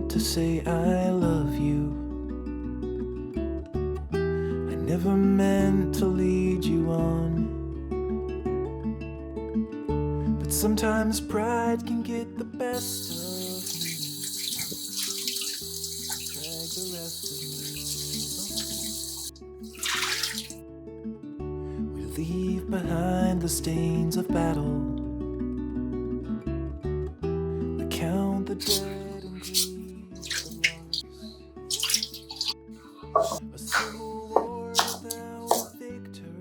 meant to say I love you. I never meant to lead you on. But sometimes pride can get the best of me. Drag the rest of me. We leave behind the stains of battle. We count the dead and grieve the loss. A civil war without a victor.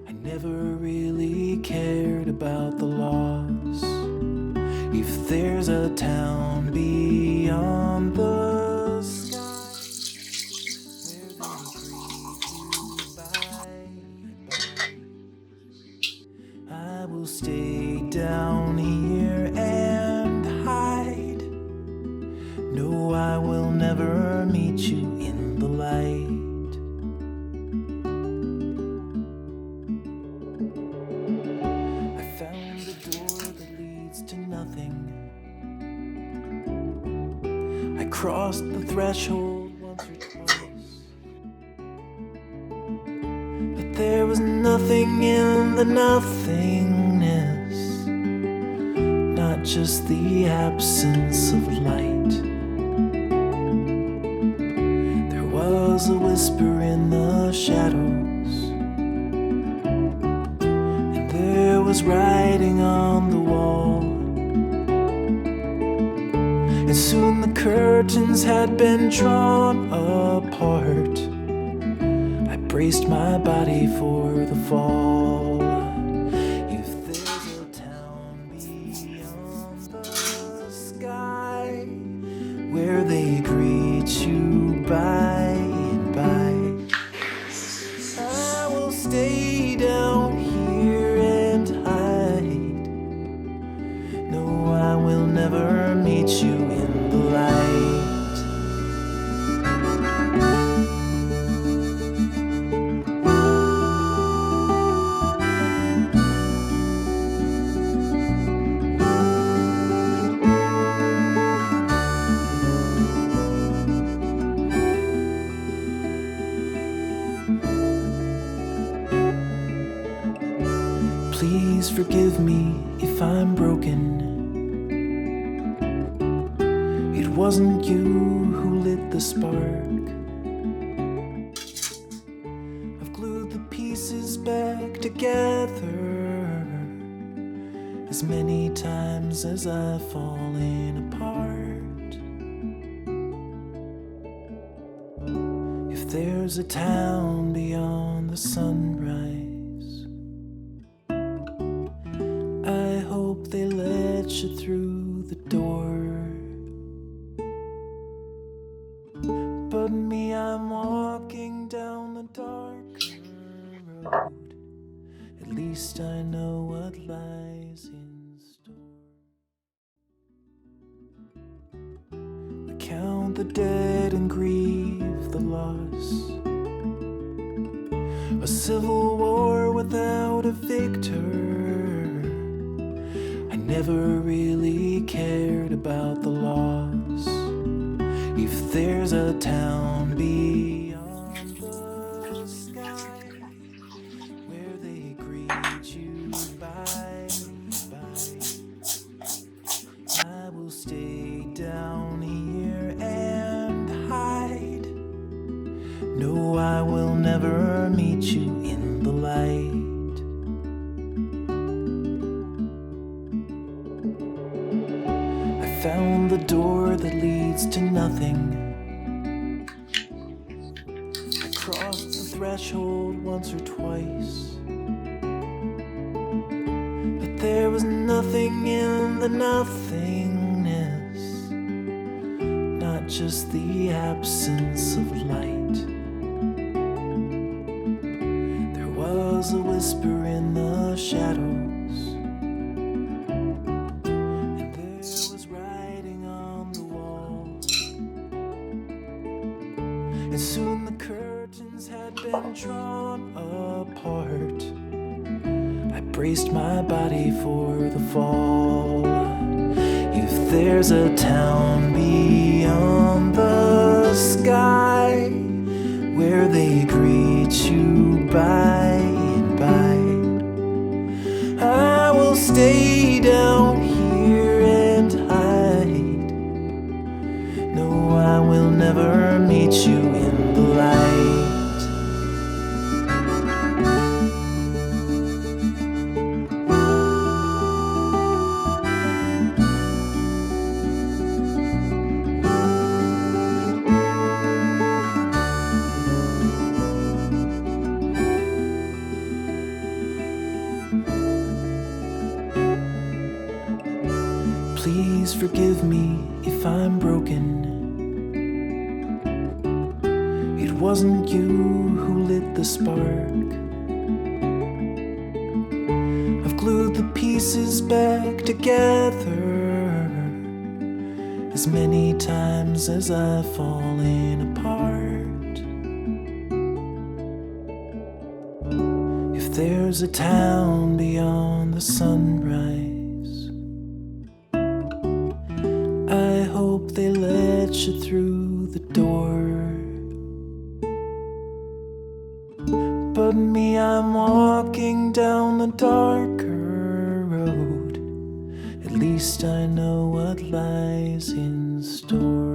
I never really cared about the loss. If there's a town beyond the sky where they greet you bye, I will stay down here and hide. No, I will never meet you in the light. I found a door that leads to nothing. I crossed the threshold once or twice, but there was nothing in the nothingness, not just the absence of light. There was a whisper in the shadows, and there was writing on the wall. And soon the curtains had been drawn apart. I braced my body for the fall. If there's a town beyond the sky where they greet you by and by, I will stay down here and hide. No, I will never meet you in the light. Please forgive me if I'm broken. It wasn't you who lit the spark. I've glued the pieces back together as many times as I've fallen apart. If there's a town beyond the sunrise, I hope they let you through the door. But me, I'm walking down the dark road. At least I know what lies in store. We count the dead and grieve the loss. A civil war without a victor. I never really cared about the loss. If there's a town beyond the sky where they greet you by, I will stay down here and hide. No, I will never meet you in the light. I found the door that leads to nothing. I crossed the threshold once or twice, but there was nothing in the nothingness, not just the absence of light. There was a whisper in the shadows, and soon the curtains had been drawn apart. I braced my body for the fall. If If there's a town beyond the sky where they greet you by and by, I will stay down here and hide. No, I will never meet you in the light. Please forgive me if I'm broken. It wasn't you who lit the spark. I've glued the pieces back together as many times as I've fallen apart. If there's a town beyond the sunrise, I hope they let you through the door. But me, I'm walking down the darker road. At least I know what lies in store.